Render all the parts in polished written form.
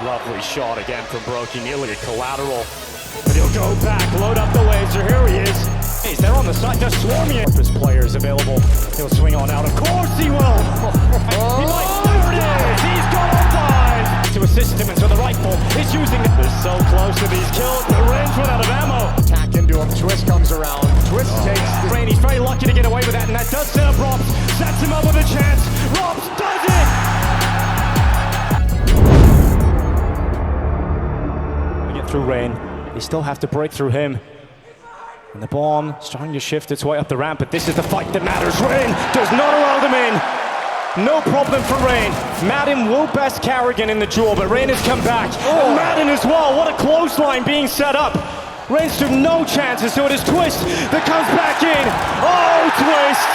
Lovely shot again from Brokey, nearly a collateral. But he'll go back, load up the laser, here he is. He's there on the side, just swarming it. His players available, he'll swing on out, of course he will! He might, there it is, he's got on 5! To assist him, and so the rifle is using it. They're so close to these kills, the range run out of ammo. Attack into him, Twist comes around. Twist takes the... Rain, he's very lucky to get away with that, and that does set up Robs. Sets him up with a chance, Robs does it! Get through Rain. They still have to break through him. And the bomb starting to shift its way up the ramp, but this is the fight that matters. Rain does not allow them in. No problem for Rain. Madden will best Carrigan in the duel, but Rain has come back. And Madden as well. What a clothesline being set up. Rain stood no chances, so it is Twist that comes back in. Oh, Twist!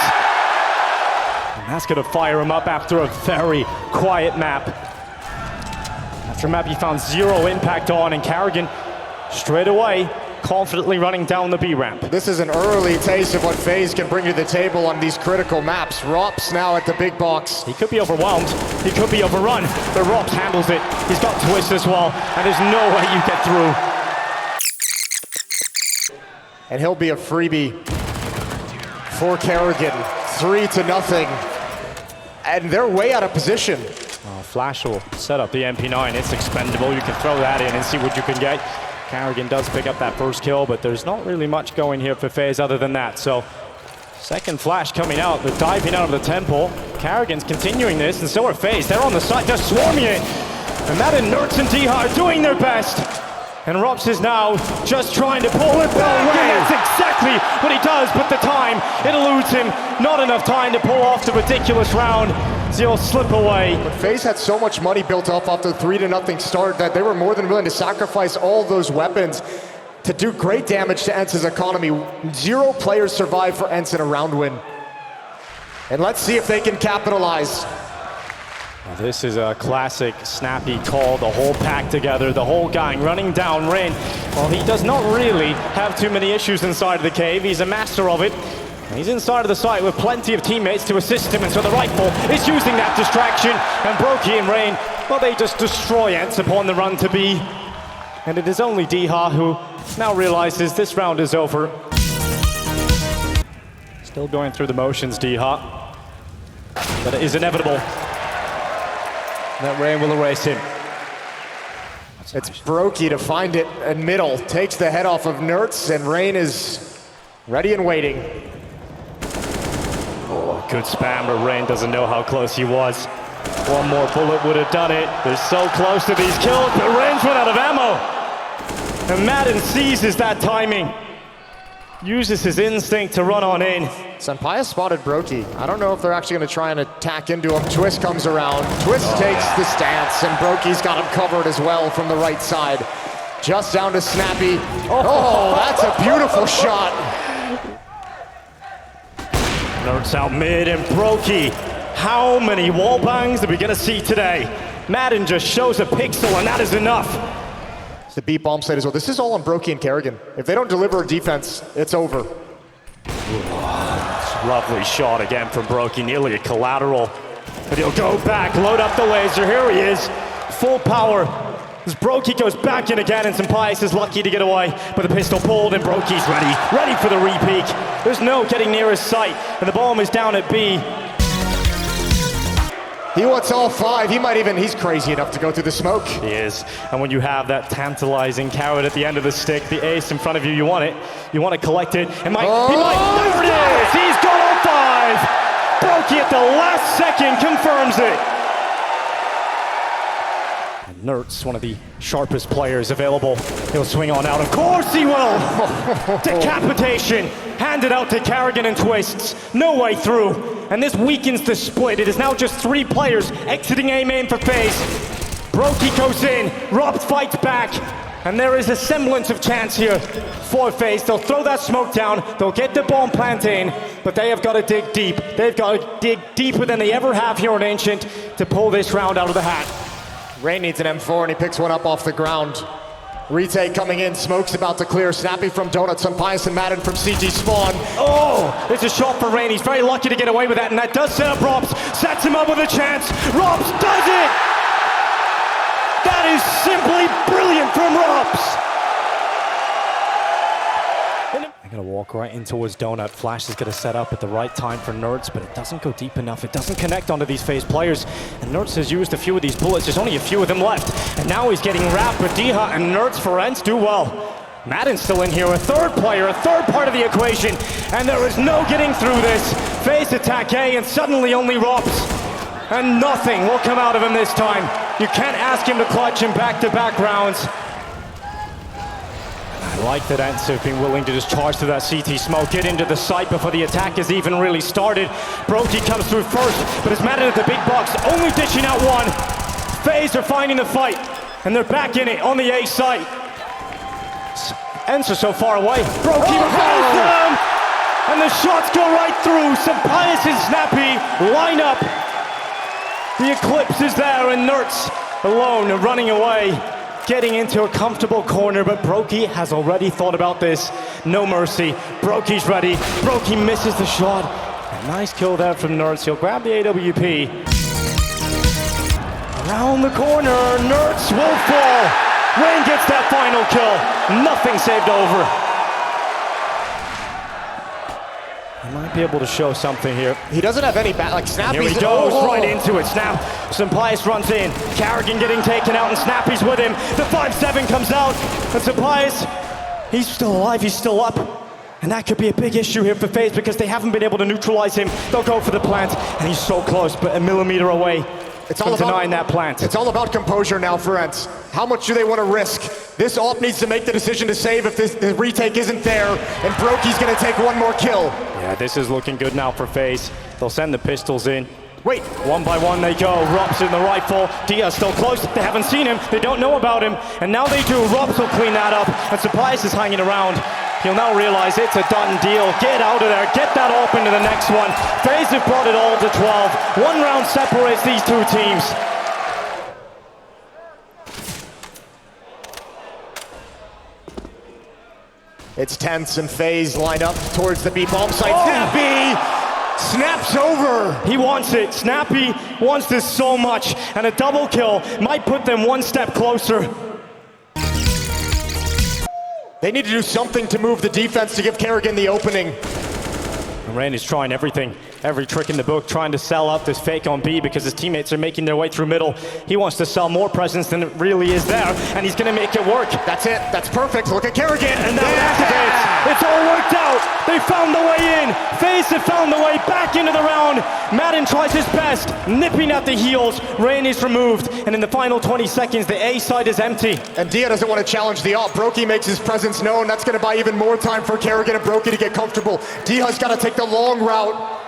And that's going to fire him up after a very quiet map. After a map he found zero impact on, and Carrigan straight away confidently running down the B ramp. This is an early taste of what Faze can bring to the table on these critical maps. Rops now at the big box. He could be overwhelmed, he could be overrun, but Rops handles it. He's got Twist as well, and there's no way you get through. And he'll be a freebie for Carrigan. 3-0. And they're way out of position. Flash will set up the MP9. It's expendable. You can throw that in and see what you can get. Carrigan does pick up that first kill, but there's not really much going here for Faze other than that. So, second flash coming out. They're diving out of the temple. Carrigan's continuing this, and so are Faze. They're on the side, just swarming it. And Madden, Nertz, and Diha are doing their best. And Rops is now just trying to pull it back, and that's exactly what he does, but the time, it eludes him. Not enough time to pull off the ridiculous round, so he'll slip away. But Faze had so much money built up off the 3-0 start that they were more than willing to sacrifice all those weapons to do great damage to ENCE's economy. 0 players survived for ENCE in a round win. And let's see if they can capitalize. This is a classic snappy call, the whole pack together, the whole gang running down Rain. Well, he does not really have too many issues inside of the cave. He's a master of it. He's inside of the site with plenty of teammates to assist him, and so the rifle is using that distraction. And Brokey and Rain, well, they just destroy ENCE upon the run to B. And it is only Diha who now realizes this round is over. Still going through the motions, Diha. But it is inevitable that Rain will erase him. It's Brokey to find it in middle. Takes the head off of Nertz, and Rain is ready and waiting. Oh, good spam, but Rain doesn't know how close he was. One more bullet would have done it. They're so close to these kills, but Rain's run out of ammo. And Madden seizes that timing. Uses his instinct to run on in. Senpai spotted Brokey. I don't know if they're actually going to try and attack into him. Twist comes around. Twist takes the stance, and Brokey's got him covered as well from the right side. Just down to Snappy. Oh, that's a beautiful shot. Nertz out mid, and Brokey. How many wall bangs are we going to see today? Madden just shows a pixel, and that is enough. It's the beat bomb site as well. This is all on Brokey and Carrigan. If they don't deliver defense, it's over. Lovely shot again from Brokey, nearly a collateral. But he'll go back, load up the laser, here he is. Full power. As Brokey goes back in again, and Senpai is lucky to get away. But the pistol pulled, and Brokey's ready for the repeak. There's no getting near his sight, and the bomb is down at B. He wants all 5. He's crazy enough to go through the smoke. He is. And when you have that tantalizing carrot at the end of the stick, the ace in front of you, you want it. You want to collect it. And there it is! He's got all 5! Brokey at the last second confirms it. And Nertz, one of the sharpest players available. He'll swing on out. Of course he will! Decapitation. Handed out to Carrigan and Twists. No way through. And this weakens the split. It is now just 3 players exiting A main for Faze. Brokey goes in, Rob fights back, and there is a semblance of chance here for Faze. They'll throw that smoke down, they'll get the bomb plant in, but they have got to dig deep. They've got to dig deeper than they ever have here in Ancient to pull this round out of the hat. Rain needs an M4, and he picks one up off the ground. Retake coming in, smoke's about to clear. Snappy from Donuts, and Pius and Madden from CG Spawn. Oh, it's a shot for Rain. He's very lucky to get away with that, and that does set up Robs. Sets him up with a chance. Robs does it! is simply brilliant from Robs. They're gonna walk right into his donut. Flash is gonna set up at the right time for Nerds, but it doesn't go deep enough. It doesn't connect onto these Faze players. And Nerds has used a few of these bullets. There's only a few of them left. And now he's getting wrapped, but Diha and Nerds for ENCE do well. Madden's still in here, a third player, a third part of the equation. And there is no getting through this. Faze attack A, and suddenly only Robs. And nothing will come out of him this time. You can't ask him to clutch in back-to-back rounds. I like that ENCE have been willing to just charge through that CT smoke, get into the site before the attack has even really started. Brokey comes through first, but it's Madden at the big box, only dishing out one. Faze are finding the fight, and they're back in it on the A site. ENCE are so far away. Brokey finds them, and the shots go right through. Sampaius and Snappy line up. The Eclipse is there, and Nerds alone running away. Getting into a comfortable corner, but Brokey has already thought about this. No mercy. Brokey's ready. Brokey misses the shot. A nice kill there from Nerds. He'll grab the AWP. Around the corner, Nerds will fall. Rain gets that final kill. Nothing saved over. He might be able to show something here. He doesn't have any back, like Snappy's. Here he goes, right into it. Sampaius runs in. Carrigan getting taken out, and Snappy's with him. The 5-7 comes out, and Sampaius, he's still alive, he's still up. And that could be a big issue here for FaZe because they haven't been able to neutralize him. They'll go for the plant, and he's so close, but a millimeter away. It's all about denying that plant. It's all about composure now for ENCE. How much do they want to risk? This AWP needs to make the decision to save if the retake isn't there, and Brokey's going to take one more kill. Yeah, this is looking good now for FaZe. They'll send the pistols in. Wait. One by one they go. Robs in the rifle. Dia's still close. They haven't seen him. They don't know about him. And now they do. Robs will clean that up. And Sampaius is hanging around. He'll now realize it's a done deal. Get out of there. Get that AWP into the next one. FaZe have brought it all to 12. One round separates these two teams. It's tense, and FaZe line up towards the B bomb site. Snappy snaps over. He wants it. Snappy wants this so much, and a double kill might put them one step closer. They need to do something to move the defense to give Carrigan the opening. Rain is trying everything, every trick in the book, trying to sell up this fake on B because his teammates are making their way through middle. He wants to sell more presence than it really is there, and he's going to make it work. That's it. That's perfect. Look at Carrigan. And now it activates. It's all worked out. They found the way in. FaZe have found the way back into the round. Madden tries his best, nipping at the heels. Rain is removed, and in the final 20 seconds, the A side is empty. And Dia doesn't want to challenge the AWP. Brokey makes his presence known. That's going to buy even more time for Carrigan and Brokey to get comfortable. Dia's got to take the long route.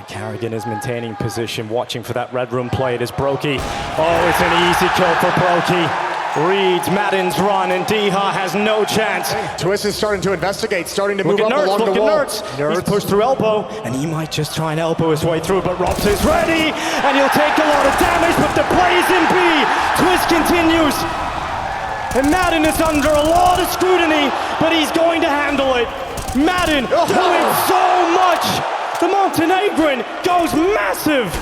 Carrigan is maintaining position, watching for that red room play. It is Brokey. Oh, it's an easy kill for Brokey. Reads Madden's run, and Diha has no chance. Twist is starting to investigate, starting to move up Nerds, along the wall. Nerds. He's pushed through elbow, and he might just try and elbow his way through, but Robs is ready, and he'll take a lot of damage, but the play is in B. Twist continues, and Madden is under a lot of scrutiny, but he's going to handle it. Madden doing so much. The Montenegrin goes massive.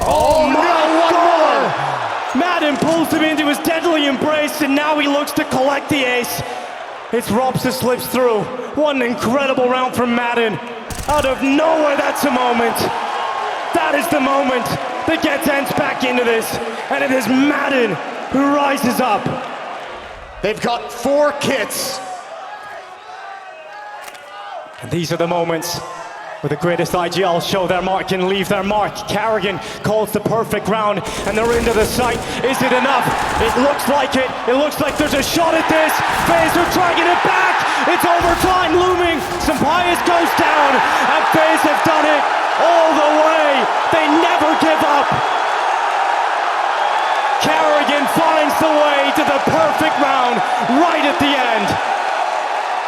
Oh my God. Madden pulls him into his deadly embrace, and now he looks to collect the ace. It's Robs that slips through. What an incredible round from Madden. Out of nowhere, that's a moment. That is the moment that gets ENCE back into this, and it is Madden who rises up. They've got 4 kits. And these are the moments where the greatest IGL show their mark and leave their mark. Carrigan calls the perfect round, and they're into the site. Is it enough? It looks like it. It looks like there's a shot at this. FaZe are dragging it back. It's overtime looming. Sampaius goes down, and FaZe have done it all the way. They never give up. Carrigan finds the way to the perfect round right at the end.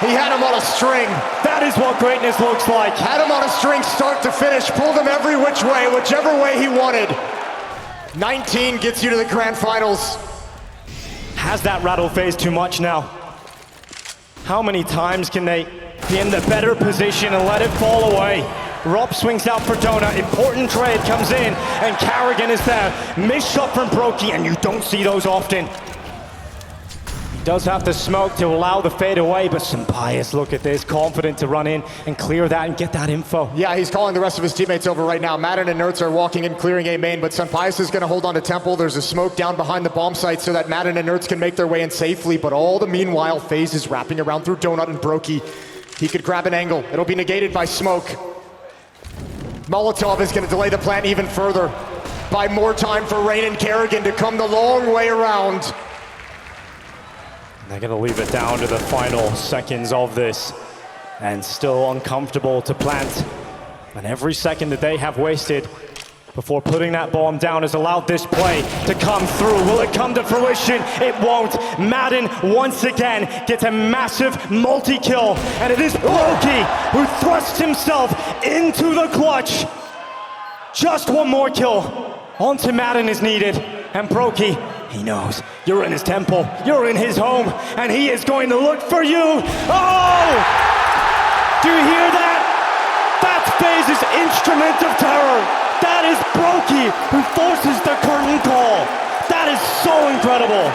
He had him on a string. That is what greatness looks like. Had him on a string start to finish, pulled him every which way, whichever way he wanted. 19 gets you to the grand finals. Has that rattled FaZe too much now? How many times can they be in the better position and let it fall away? Rob swings out for Donut. Important trade comes in, and Carrigan is there. Missed shot from Brokey, and you don't see those often. He does have the smoke to allow the fade away, but Sampaius, look at this, confident to run in and clear that and get that info. Yeah, he's calling the rest of his teammates over right now. Madden and Nertz are walking in, clearing A main, but Sampaius is going to hold on to Temple. There's a smoke down behind the bomb site so that Madden and Nertz can make their way in safely, but all the meanwhile, Faze is wrapping around through Donut and Brokey. He could grab an angle. It'll be negated by smoke. Molotov is going to delay the plant even further. Buy more time for Rain and Carrigan to come the long way around. They're going to leave it down to the final seconds of this, and still uncomfortable to plant. And every second that they have wasted before putting that bomb down has allowed this play to come through. Will it come to fruition? It won't. Madden once again gets a massive multi-kill, and it is Brokey who thrusts himself into the clutch. Just one more kill onto Madden is needed, and Brokey, he knows you're in his temple, you're in his home, and he is going to look for you. Oh! Do you hear that? That's Faze's instrument of terror. That is Brokey who forces the curtain call. That is so incredible.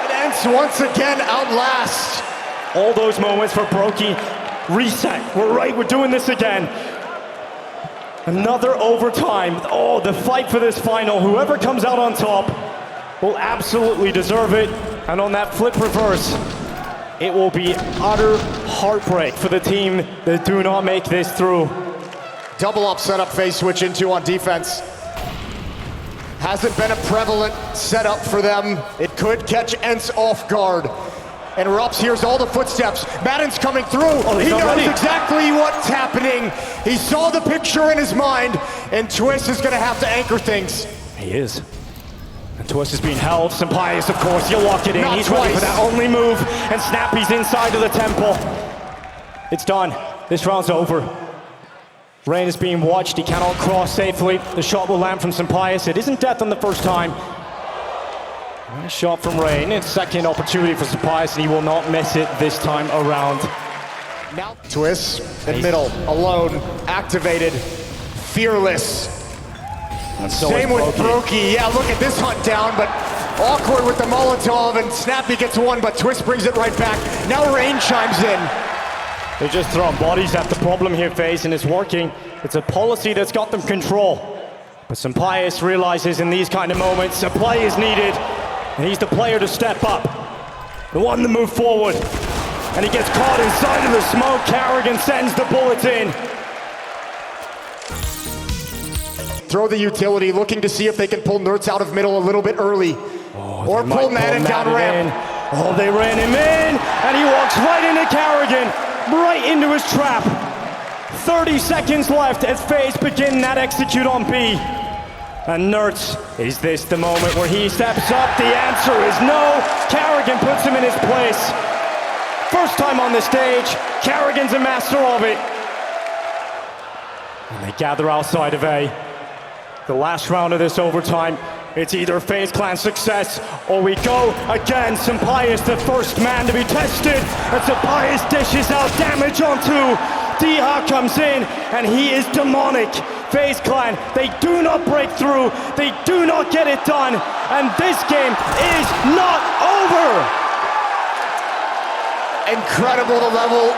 And ENCE once again outlast. All those moments for Brokey. Reset. We're right, we're doing this again. Another overtime. Oh, the fight for this final. Whoever comes out on top will absolutely deserve it. And on that flip reverse, it will be utter heartbreak for the team that do not make this through. Double up setup Faze switch into on defense. Hasn't been a prevalent setup for them. It could catch ENCE off guard. And Rups hears all the footsteps. Madden's coming through. Oh, he knows ready. exactly what's happening. He saw the picture in his mind, and Twist is gonna have to anchor things. He is. And Twist is being held. Sampaius, of course, he'll lock it in. Not He's twice. ready for that only move. And Snappy's inside of the temple. It's done. This round's over. Rain is being watched. He cannot cross safely. The shot will land from Sampaius. It isn't death on the first time. Nice shot from Rain. It's second opportunity for Sampaius, and he will not miss it this time around. Now Twist in middle, alone, activated, fearless. And so Same is with Brokey. Yeah, look at this hunt down, but awkward with the Molotov, and Snappy gets one, but Twist brings it right back. Now Rain chimes in. They're just throwing bodies at the problem here, Faze, and it's working. It's a policy that's got them control. But Sampaius realizes in these kind of moments, a play is needed, and he's the player to step up, the one to move forward. And he gets caught inside of the smoke. Carrigan sends the bullets in. Throw the utility, looking to see if they can pull Nertz out of middle a little bit early. Or pull Madden down ramp. Oh, they ran him in, and he walks right into Carrigan, right into his trap. 30 seconds left as Faze begin that execute on B. And Nertz, is this the moment where he steps up? The answer is no. Carrigan puts him in his place. First time on the stage, Carrigan's a master of it. And they gather outside of A. The last round of this overtime, it's either FaZe Clan success or we go again. Sampaius, the first man to be tested, and Sampaius dishes out damage onto. Diha comes in, and he is demonic. FaZe Clan, they do not break through, they do not get it done, and this game is not over. Incredible the level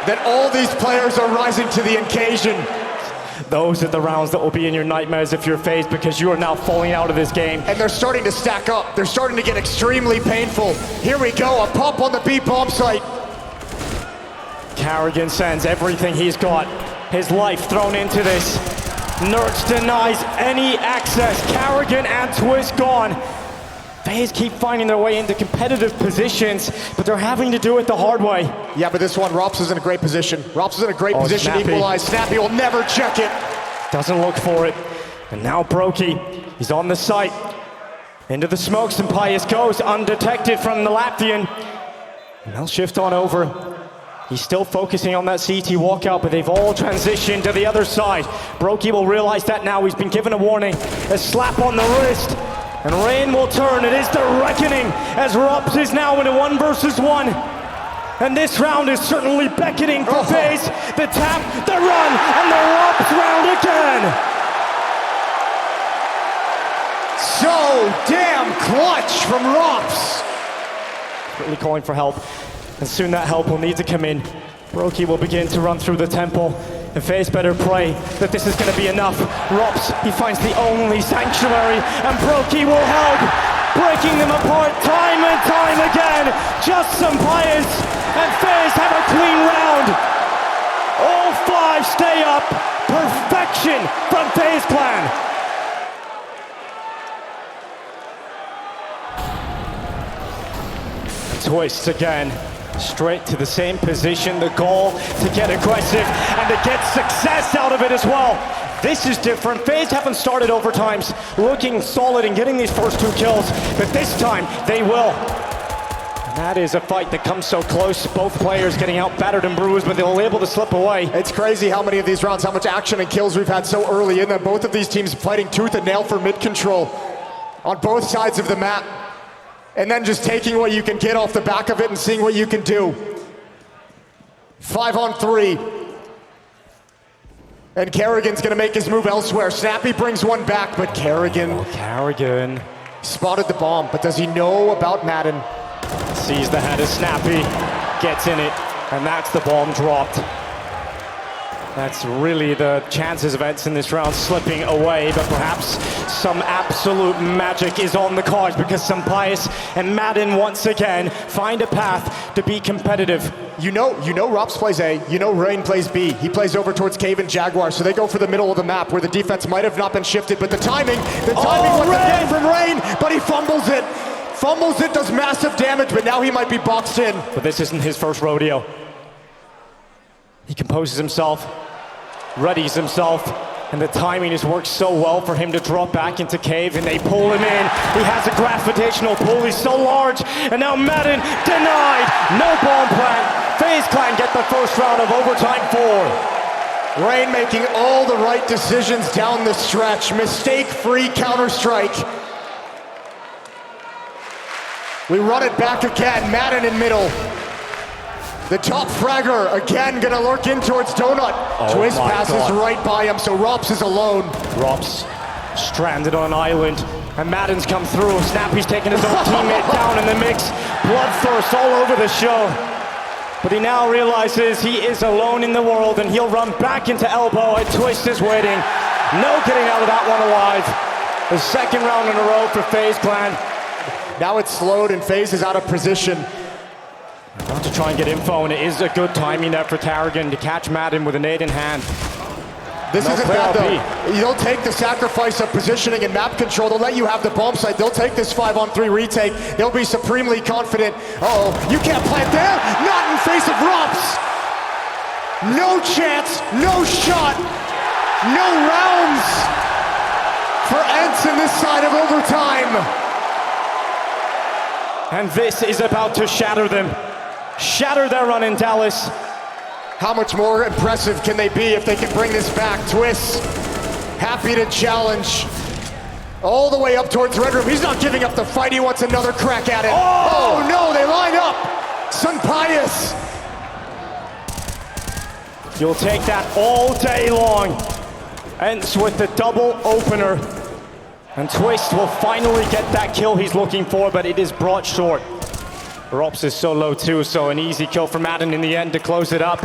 that all these players are rising to the occasion. Those are the rounds that will be in your nightmares if you're FaZe, because you are now falling out of this game. And they're starting to stack up. They're starting to get extremely painful. Here we go, a pump on the B bomb site. Carrigan sends everything he's got, his life thrown into this. Nertz denies any access. Carrigan and Twist gone. FaZe keep finding their way into competitive positions, but they're having to do it the hard way. Yeah, but this one, Rops is in a great position. Rops is in a great position to Snappy. equalize. Snappy will never check it. Doesn't look for it. And now Brokey, he's on the site. Into the smoke, Sampaius goes undetected from the Latvian. And they'll shift on over. He's still focusing on that CT walkout, but they've all transitioned to the other side. Brokey will realize that now. He's been given a warning. A slap on the wrist. And Rain will turn. It is the reckoning as Rups is now in a 1 versus 1. And this round is certainly beckoning for Faze. The tap, the run, and the Rops round again. So damn clutch from Rops. Really calling for help. And soon that help will need to come in. Brokey will begin to run through the temple. And Faze better pray that this is going to be enough. Rops, he finds the only sanctuary. And Brokey will help. Breaking them apart time and time again. Just some bias. And Faze have a clean round. All five stay up. Perfection from Faze Clan. Twist again. Straight to the same position. The goal to get aggressive and to get success out of it as well. This is different. Faze haven't started overtimes looking solid and getting these first two kills, but this time they will. And that is a fight that comes so close. Both players getting out battered and bruised, but they'll be able to slip away. It's crazy how many of these rounds, how much action and kills we've had so early in them. Both of these teams fighting tooth and nail for mid control on both sides of the map. And then just taking what you can get off the back of it and seeing what you can do. 5 on 3. And Kerrigan's gonna make his move elsewhere. Snappy brings one back, but Kerrigan spotted the bomb, but does he know about Madden? Sees the head of Snappy, gets in it, and that's the bomb dropped. That's really the chances of ENCE in this round slipping away, but perhaps some absolute magic is on the cards because Sampayas and Madden once again find a path to be competitive. You know Rops plays A, you know Rain plays B. He plays over towards Cave and Jaguar, so they go for the middle of the map where the defense might have not been shifted, but the timing was again from Rain, but he fumbles it. Fumbles it, does massive damage, but now he might be boxed in. But this isn't his first rodeo. He composes himself, readies himself, and the timing has worked so well for him to drop back into Cave, and they pull him in. He has a gravitational pull, he's so large, and now Madden denied. No bomb plant. Faze Clan get the first round of overtime 4. Rain making all the right decisions down the stretch. Mistake-free counter-strike. We run it back again, Madden in middle. The top fragger again gonna lurk in towards Donut. Twist passes right by him, so Rops is alone. Rops stranded on an island, and Madden's come through. Snappy's taking his own teammate down in the mix. Bloodthirst all over the show. But he now realizes he is alone in the world, and he'll run back into elbow, and Twist is waiting. No getting out of that one alive. The second round in a row for Faze Clan. Now it's slowed, and Faze is out of position. About to try and get info, and it is a good timing there for Kerrigan to catch Madden with a nade in hand. This isn't bad though. They'll take the sacrifice of positioning and map control. They'll let you have the bomb site. They'll take this 5 on 3 retake. They'll be supremely confident. Uh-oh, you can't plant there. Not in face of Rops. No chance, no shot, no rounds for ENCE in this side of overtime. And this is about to shatter them. Shatter their run in Dallas. How much more impressive can they be if they can bring this back? Twist, happy to challenge. All the way up towards Red Room. He's not giving up the fight, he wants another crack at it. Oh no, they line up. Sampayas. You'll take that all day long. ENCE with the double opener. And Twist will finally get that kill he's looking for, but it is brought short. Rops is so low too, so an easy kill for Madden in the end to close it up.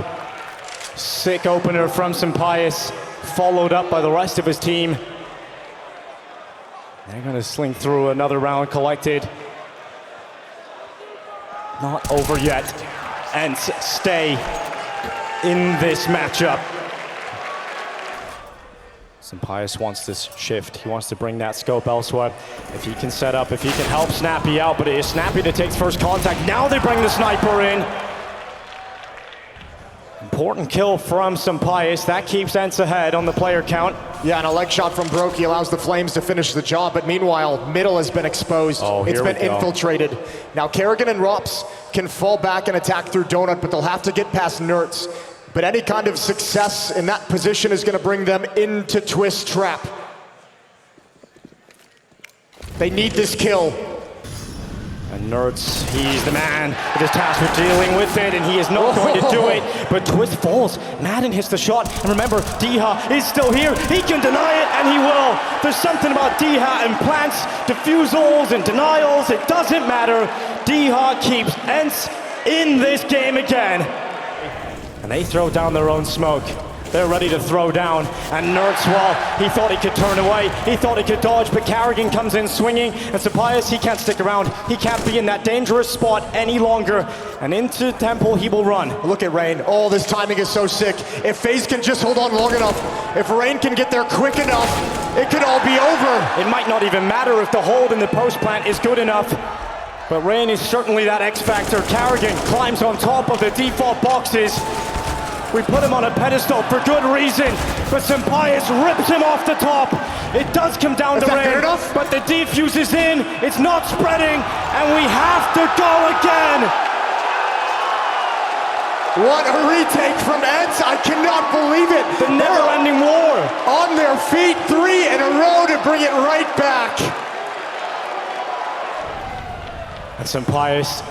Sick opener from Sampayas, followed up by the rest of his team. They're gonna sling through another round collected. Not over yet. ENCE stay in this matchup. Sampayas wants this shift. He wants to bring that scope elsewhere. If he can set up, if he can help Snappy out, but it is Snappy that takes first contact. Now they bring the sniper in. Important kill from Sampayas. That keeps ENCE ahead on the player count. Yeah, and a leg shot from Brokey allows the Flames to finish the job, but meanwhile, middle has been exposed. It's been infiltrated. Now Kerrigan and Rops can fall back and attack through Donut, but they'll have to get past Nerds. But any kind of success in that position is going to bring them into Twist trap. They need this kill. And And Nerds, he's the man with his task for dealing with it, and he is not going to do it. But Twist falls. Madden hits the shot. And remember, Diha is still here. He can deny it, and he will. There's something about Diha and plants, defusals, and denials. It doesn't matter. Diha keeps ENCE in this game again. And they throw down their own smoke. They're ready to throw down, and Nerds, well, he thought he could turn away, he thought he could dodge, but Carrigan comes in swinging, and Sapias, he can't stick around. He can't be in that dangerous spot any longer, and into Temple he will run. Look at Rain. Oh, this timing is so sick. If Faze can just hold on long enough, if Rain can get there quick enough, it could all be over. It might not even matter if the hold in the post plant is good enough, but Rain is certainly that X factor. Carrigan climbs on top of the default boxes. We put him on a pedestal for good reason, but Sapias rips him off the top. It does come down to Rain, but the defuse is in, it's not spreading, and we have to go again. What a retake from ENCE, I cannot believe it. The never-ending war. On their feet, 3 in a row to bring it right back. And Sapias,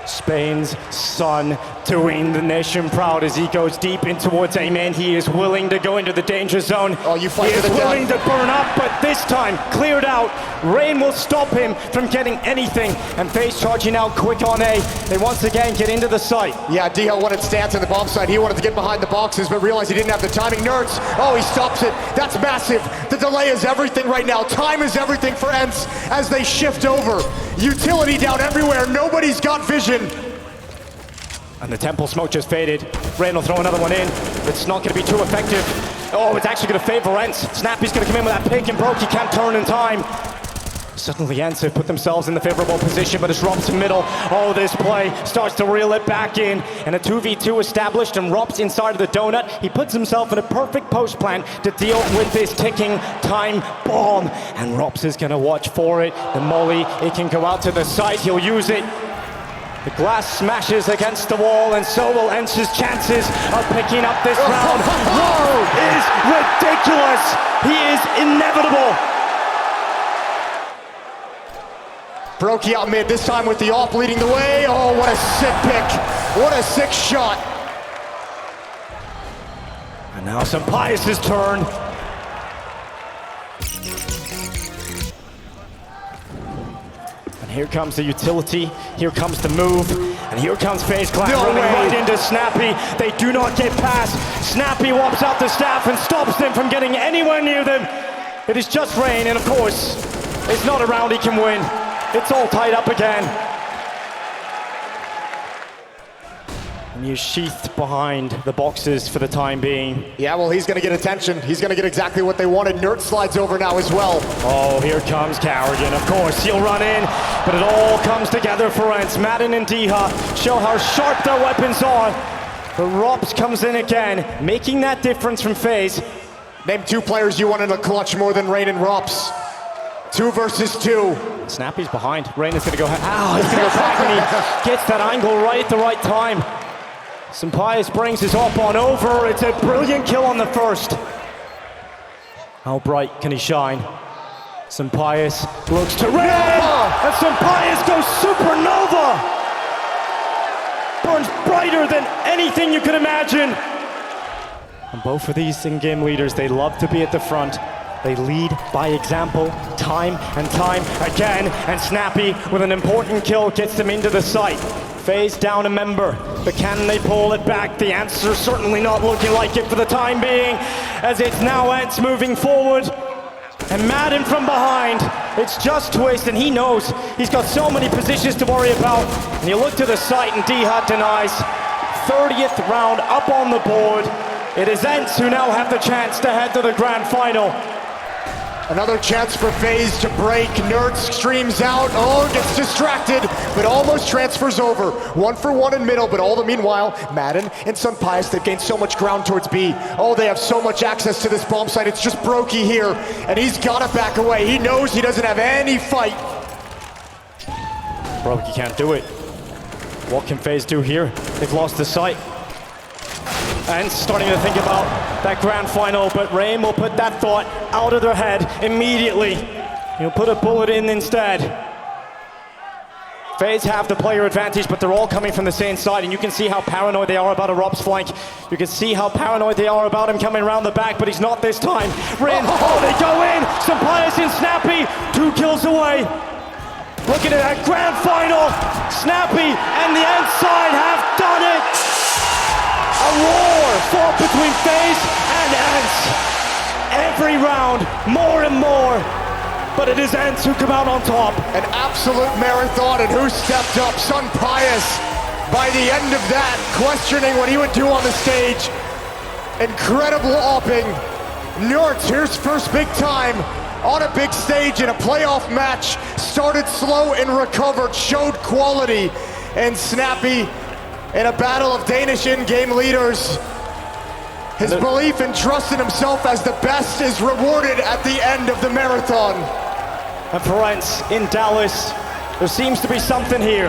Spain's son, doing the nation proud as he goes deep in towards A main. He is willing to go into the danger zone. Oh, you fight he is to the willing death. to burn up, but this time cleared out. Rain will stop him from getting anything, and Faze charging out quick on A. They once again get into the site. Yeah, Diha wanted stance on the bomb site. He wanted to get behind the boxes, but realized he didn't have the timing. Nerds, oh, he stops it. That's massive. The delay is everything right now. Time is everything for ENCE as they shift over. Utility down everywhere. Nobody's got vision. And the Temple smoke just faded. Rain will throw another one in. It's not going to be too effective. Oh, it's actually going to favor ENCE. Snappy's going to come in with that pick and broke. He can't turn in time. Suddenly ENCE have put themselves in the favorable position, but it's Rops in middle. Oh, this play starts to reel it back in. And a 2v2 established, and Rops inside of the donut. He puts himself in a perfect post plan to deal with this ticking time bomb. And Rops is going to watch for it. The molly, it can go out to the side. He'll use it. The glass smashes against the wall, and so will ENCE's chances of picking up this round. Whoa, is ridiculous. He is inevitable. Brokey out mid, this time with the off leading the way. Oh, what a sick pick. What a sick shot. And now Sapias' turn. Here comes the utility, here comes the move, and here comes Faze Clan running right into Snappy. They do not get past. Snappy whops out the staff and stops them from getting anywhere near them. It is just Rain, and of course, it's not a round he can win. It's all tied up again. And he's sheathed behind the boxes for the time being. Yeah, well, he's going to get attention. He's going to get exactly what they wanted. Nerd slides over now as well. Oh, here comes Carrigan. Of course, he'll run in, but it all comes together for ENCE. Madden and Diha show how sharp their weapons are. But Rops comes in again, making that difference from Faze. Name 2 players you want in a clutch more than Rain and Rops. 2 versus 2. Snappy's behind. Rain is going to go, ow, he's going to go back, and he gets that angle right at the right time. Sapias brings his op on over. It's a brilliant kill on the first. How bright can he shine? Sapias looks to Rain, and Sapias goes supernova. Burns brighter than anything you could imagine. And both of these in-game leaders, they love to be at the front. They lead by example, time and time again. And Snappy, with an important kill, gets them into the site. Faze down a member, but can they pull it back? The answer certainly not looking like it for the time being, as it's now ENCE moving forward. And Madden from behind, it's just Twist, and he knows he's got so many positions to worry about. And you look to the site, and D-Hut denies. 30th round up on the board. It is ENCE who now have the chance to head to the grand final. Another chance for Faze to break. Nerd streams out. Oh, gets distracted, but almost transfers over. 1 for 1 in middle, but all the meanwhile, Madden and Sapias, they've gained so much ground towards B. Oh, they have so much access to this bomb site. It's just Brokey here, and he's got to back away. He knows he doesn't have any fight. Brokey can't do it. What can Faze do here? They've lost the site. And starting to think about that grand final, but Rain will put that thought out of their head immediately. He'll put a bullet in instead. Faze have the player advantage, but they're all coming from the same side, and you can see how paranoid they are about a Rob's flank. You can see how paranoid they are about him coming around the back, but he's not this time. Rin, they go in! Some players in Snappy, 2 kills away. Looking at that grand final, Snappy and the ENCE side have done it! A war fought between Faze and ENCE. Every round, more and more. But it is ENCE who come out on top. An absolute marathon, and who stepped up? Sun Pius, by the end of that, questioning what he would do on the stage. Incredible opping. Njorts, here's first big time on a big stage in a playoff match. Started slow and recovered, showed quality. And Snappy, in a battle of Danish in-game leaders, his belief and trust in himself as the best is rewarded at the end of the marathon. And for ENCE in Dallas, there seems to be something here.